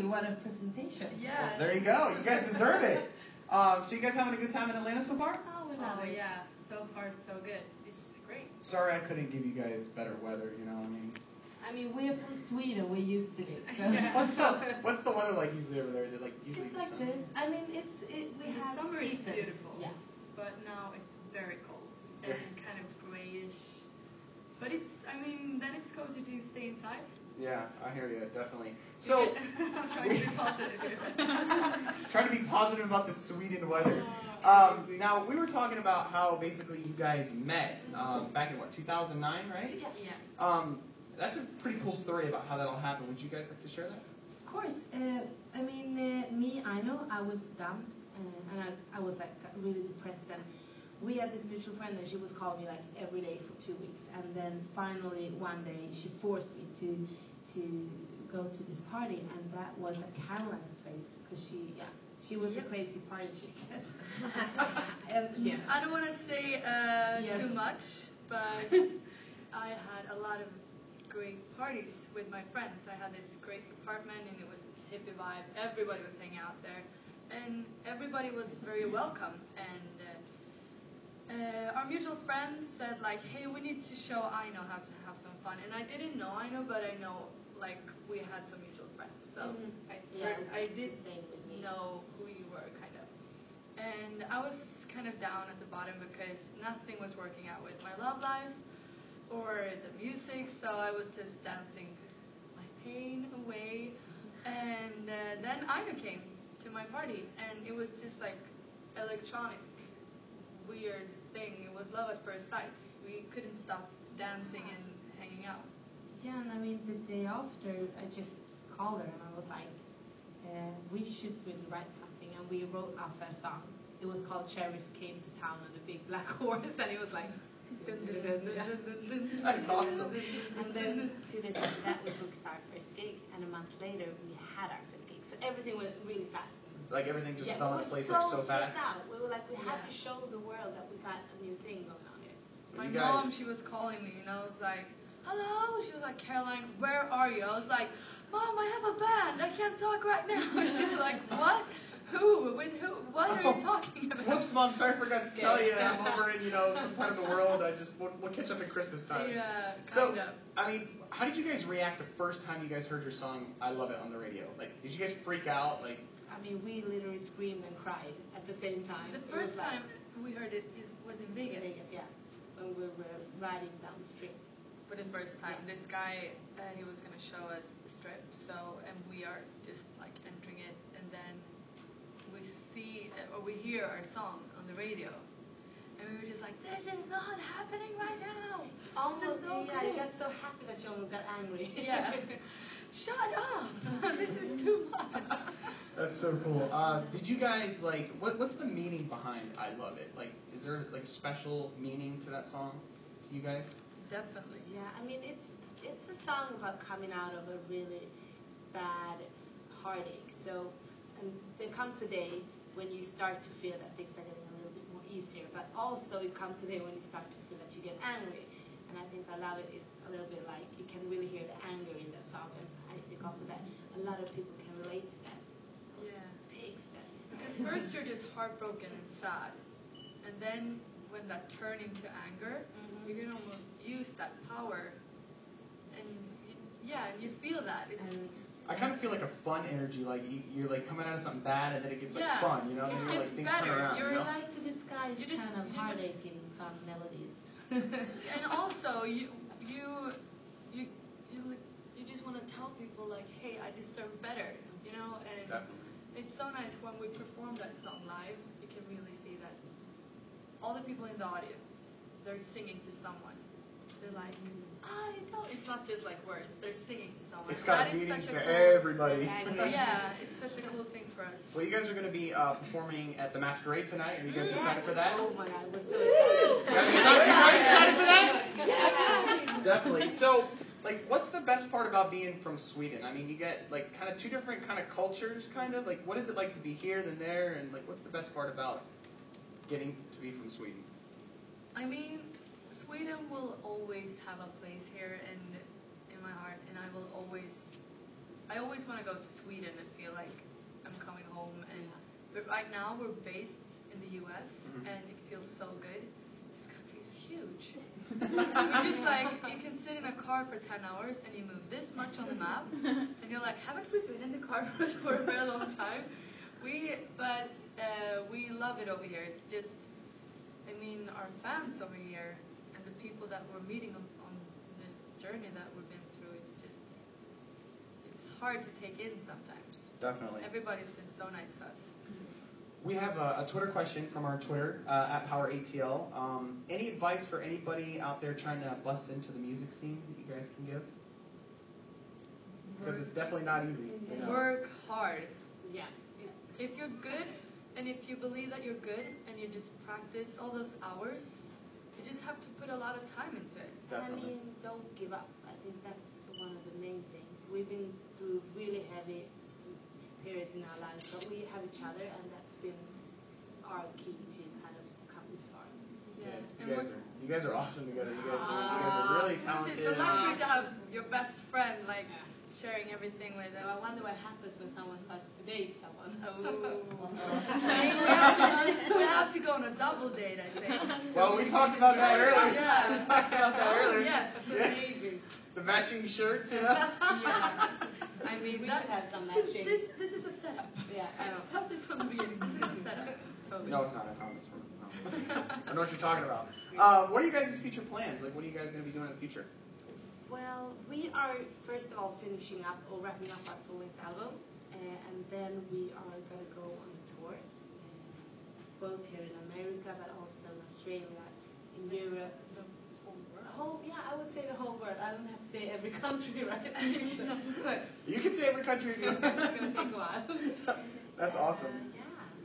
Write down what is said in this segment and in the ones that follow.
What a presentation. Yeah. Well, there you go. You guys deserve it. So you guys having a good time in Atlanta so far? Oh, yeah. So far, so good. It's great. Sorry I couldn't give you guys better weather, you know what I mean? I mean, we're from Sweden. We're used to it. So. What's the weather like usually over there? Is it like usually It's like summer? this. I mean, we In the have summer seasons. it's beautiful. Yeah. But now it's very cold and kind of grayish. But then it's cozy to stay inside. Yeah, I hear you, definitely. So, I'm trying to be positive here. trying to be positive about the Sweden weather. Now, we were talking about how basically you guys met back in, 2009, right? Yeah. That's a pretty cool story about how that all happened. Would you guys like to share that? Of course. I know I was dumb, and I was like really depressed. And we had this mutual friend, and she was calling me like every day for 2 weeks. And then finally one day she forced me to go to this party, and that was at Caroline's place because she was a crazy party chick. I don't want to say too much, but I had a lot of great parties with my friends. I had this great apartment, and it was this hippie vibe. Everybody was hanging out there, and everybody was very welcome. And our mutual friend said, like, hey, we need to show Aino how to have some fun. And I didn't know Aino, but I know, like, we had some mutual friends. So I did know who you were, kind of. And I was kind of down at the bottom because nothing was working out with my love life or the music. So I was just dancing my pain away. And then Aino came to my party, and it was just like electronic, weird thing. It was love at first sight. We couldn't stop dancing and hanging out. Yeah, and I mean, the day after, I just called her, and I was like, we should really write something. And we wrote our first song. It was called Sheriff Came to Town on the Big Black Horse, and it was like... That's awesome. And then 2 days after that, we booked our first gig, and a month later, we had our first gig. So everything went really fast. Like everything just fell into place so like so fast? Out. We were like, we have to show the world that we got a new thing going on here. My mom, she was calling me, and I was like, hello? She was like, Caroline, where are you? I was like, Mom, I have a band. I can't talk right now. And she's like, what? Who? With who? What are you talking about? Whoops, Mom, sorry I forgot to tell you. I'm over in, some part of the world. We'll catch up at Christmas time. Yeah, So, I mean, how did you guys react the first time you guys heard your song, I Love It, on the radio? Like, did you guys freak out? Like, I mean, we literally screamed and cried at the same time. The first time we heard it was in Vegas. In Vegas, yeah. When we were riding down the strip. For the first time, this guy, he was going to show us the strip. So, and we are just like entering it, and then we see or we hear our song on the radio, and we were just like, "This is not happening right now." Almost, so yeah. cool. You got so happy that you almost got angry. Yeah. Shut up! This is too much. That's so cool. Did you guys what's the meaning behind I Love It? Like, is there like special meaning to that song to you guys? Definitely. Yeah, I mean, it's a song about coming out of a really bad heartache. So, and there comes a day when you start to feel that things are getting a little bit more easier, but also it comes a day when you start to feel that you get angry. And I think I Love It is a little bit like, you can really hear the anger in that song, and I think also that a lot of people can relate to that. Those pigs that... Because first you're just heartbroken and sad, and then when that turns into anger, you can almost use that power, and you feel that. I kind of feel like a fun energy, like you're like coming out of something bad, and then it gets like fun, It then gets things better. turn around. You like to disguise kind of heartache in fun melodies. And also, you just want to tell people like, hey, I deserve better, and Definitely. It's so nice when we perform that song live. You can really see that all the people in the audience, they're singing to someone. They're like, I know. It's not just like words. They're singing to someone. It's got meaning to everybody. Yeah, it's such a cool thing for us. Well, you guys are going to be performing at the Masquerade tonight. Are you guys excited for that? Oh my God, we're so excited. You guys excited for that? Yeah. Definitely. So, what's the best part about being from Sweden? I mean, you get kind of two different kind of cultures, kind of. What is it like to be here than there, and what's the best part about getting to be from Sweden? I mean, Sweden will always have a place here in my heart, and I always want to go to Sweden But right now we're based in the U.S. and it feels so good. This country is huge. And we just like, you can sit in a car for 10 hours and you move this much on the map, and you're like, haven't we been in the car for a very long time? But we love it over here. It's just, I mean, our fans over here and the people that we're meeting on the journey that we've been through is just, it's hard to take in sometimes. Definitely. Everybody's been so nice to us. We have a Twitter question from our Twitter, at PowerATL. Any advice for anybody out there trying to bust into the music scene that you guys can give? Because it's definitely not easy. You know? Work hard. Yeah. If you're good, and if you believe that you're good, and you just practice all those hours, you just have to put a lot of time into it. Definitely. I mean, don't give up. I think that's one of the main things. We've been through really heavy periods in our lives, but we have each other, and that's been our key to kind of come this far. Yeah. You guys are awesome together. You guys are really talented. It's a luxury to have your best friend sharing everything with them. So I wonder what happens when someone starts to date someone. We have to go on a double date, I think. Well, we talked about that earlier. Yeah. We talked about that earlier. Yes, It's amazing. The matching shirts, you know? Yeah. I mean, We should have some matching. This is a setup. Yeah, I know. Tell this from the beginning. This is a setup. No, it's not. I promise. I know what you're talking about. What are you guys' future plans? Like, what are you guys going to be doing in the future? Well, we are first of all finishing up or wrapping up our full-length album, and then we are going to go on a tour, both here in America, but also in Australia, in Europe. I would say the whole world. I don't have to say every country, right? You can say every country if you want. It's going to take a while. That's awesome. Yeah,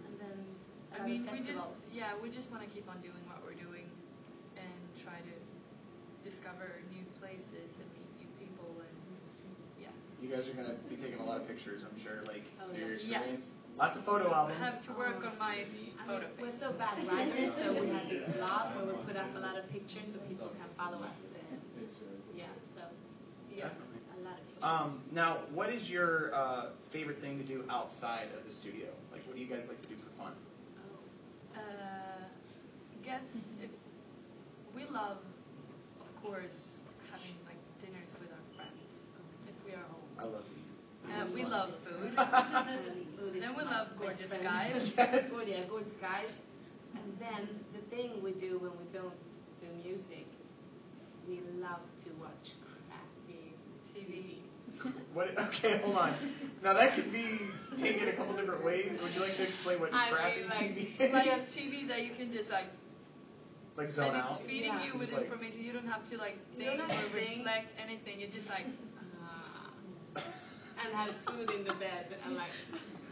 and then I mean, festivals. we just want to keep on doing what we're doing and try to discover new places and meet new people and You guys are going to be taking a lot of pictures, I'm sure, like, through your yeah. experience. Lots of photo albums. I have to work on my photo We're face. so bad writers, so we have this blog where we put up a lot of pictures so people can follow us. Definitely. A lot of pictures. Now, what is your favorite thing to do outside of the studio? Like, what do you guys like to do for fun? Guess if we love, of course, having like dinners with our friends if we are home. I love to eat. We love food. Food is Then we my love best gorgeous friend. guys. Yes. Gorgeous guys. And then the thing we do when we don't do music, we love to watch crappy TV. What? Okay, hold on. Now that could be taken a couple different ways. Would you like to explain what crappy TV is? Like TV that you can just Like zone and it's out? feeding you with Just like- information. You don't have to like You think don't have or to think. reflect anything. You're just like, And have food in the bed and like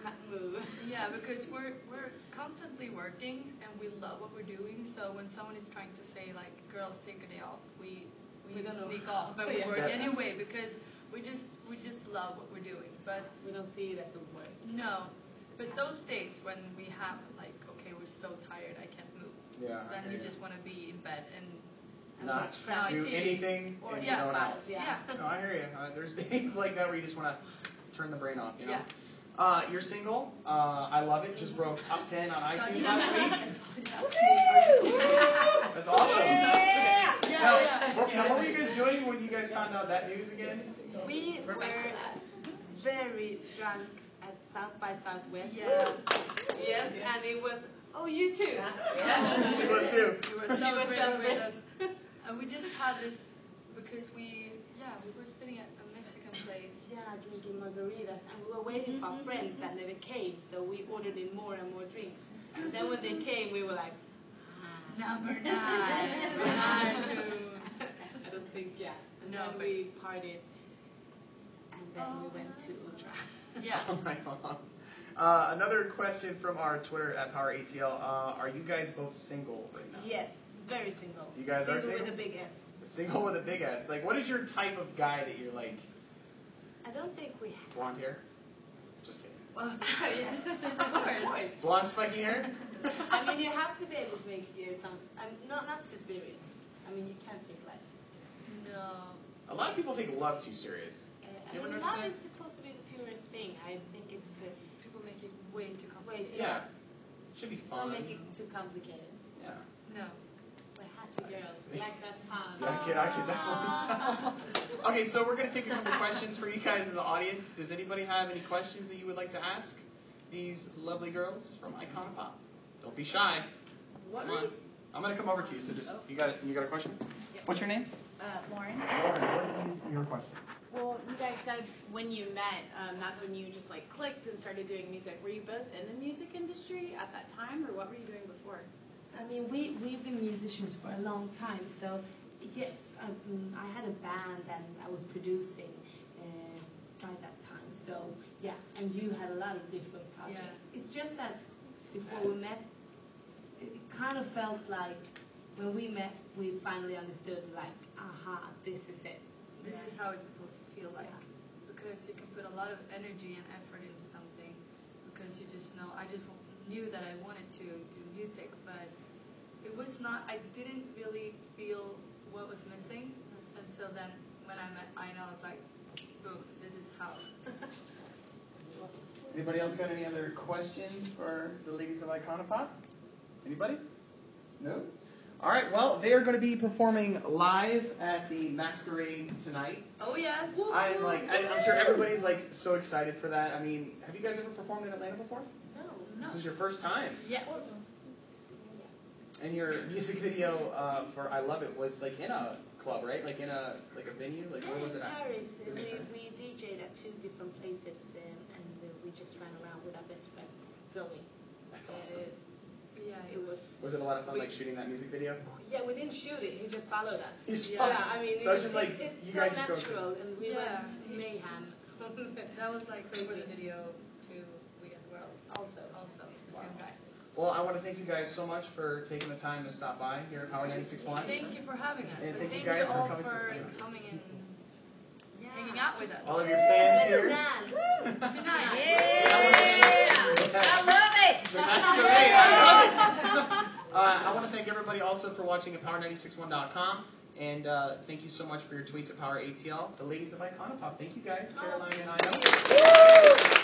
not move. yeah, because we're constantly working and we love what we're doing. So when someone is trying to say like, girls take a day off, we don't know sneak how. off, but we Yeah. work Definitely. anyway because we just love what we're doing. But We don't see it as a work. no, but those days when we have like, okay, we're so tired, I can't move. Yeah. Then I you hear just want to be in bed and not watch crappy do TV. anything Or and yeah, zone out. X-Files, yeah. No, I hear you. There's days like that where you just want to turn the brain off, you know? Yeah. You're single. I love it. Just broke top 10 on iTunes last week. That's awesome. Now, what were you guys doing when you guys found out that news again? We were very drunk at South by Southwest. Yeah. Yes, and it was, oh, you too. She was too. You were celebrating with us. And we just had this because we were sitting at a Mexican place. Yeah, drinking margaritas, and we were waiting for our friends that never came, so we ordered in more and more drinks. And then when they came, we were like, Number 9. 9 to. I don't think, yeah. And No, then but- we partied, and then we went to Ultra. Yeah. Oh my God. Another question from our Twitter at PowerATL. Are you guys both single right now? Yes, very single. You guys are single? with a big S. Single with a big S. Like, what is your type of guy that you're like? I don't think we have. Blonde hair? Just kidding. Well, yes, of course. Blonde spiky hair? I mean, you have to be able to make some, not too serious. I mean, you can't take life too serious. No. A lot of people take love too serious. I You ever mean, notice love that? is supposed to be the purest thing. I think it's People make make it way too complicated. Yeah. Should be fun. Don't make it too complicated. Yeah. No. We're happy girls. We like that fun. I can definitely tell. Okay, so we're going to take a couple questions for you guys in the audience. Does anybody have any questions that you would like to ask these lovely girls from Iconopop? Don't be shy. What? Come on. I'm going to come over to you, so just, you got a question? Yep. What's your name? Lauren. Lauren, what is your question? Well, you guys said when you met, that's when you just like clicked and started doing music. Were you both in the music industry at that time, or what were you doing before? I mean, we've been musicians for a long time, so yes, I had a band and I was producing by that time. So yeah, and you had a lot of different projects. Yeah. It's just that before we met, it kind of felt like when we met, we finally understood, like, aha, this is it. This is how it's supposed to feel like. Because you can put a lot of energy and effort into something because you just know, I just knew that I wanted to do music, but it was not, I didn't really feel what was missing until then when I met Ina. I was like, boom, this is how. Anybody else got any other questions for the ladies of Iconopop? Anybody? No? All right, well, they are going to be performing live at the Masquerade tonight. Oh, yes. I'm sure everybody's like so excited for that. I mean, have you guys ever performed in Atlanta before? No. This is your first time. Yes. And your music video for I Love It was like in a club, right? Like in a venue? Like where was it at? Paris. We DJ'd at 2 different places, and we just ran around with our best friend, filming. That's awesome. Yeah, it was. Was it a lot of fun, like shooting that music video? Yeah, we didn't shoot it. He just followed us. Yeah, I mean, so it's just like it's you so guys just go natural, and we Yeah. went mayhem. That was like for the video to We Are the World. Also. The same guy. Well, I want to thank you guys so much for taking the time to stop by here at Power 96.1. Thank you for having us. And And thank you guys for all coming for to- coming and hanging out with us. All of your fans here. Tonight. I love it. The Masquerade, I love it. I want to thank everybody also for watching at Power961.com. And thank you so much for your tweets at Power ATL. The ladies of Iconopop. Thank you guys, Caroline and I.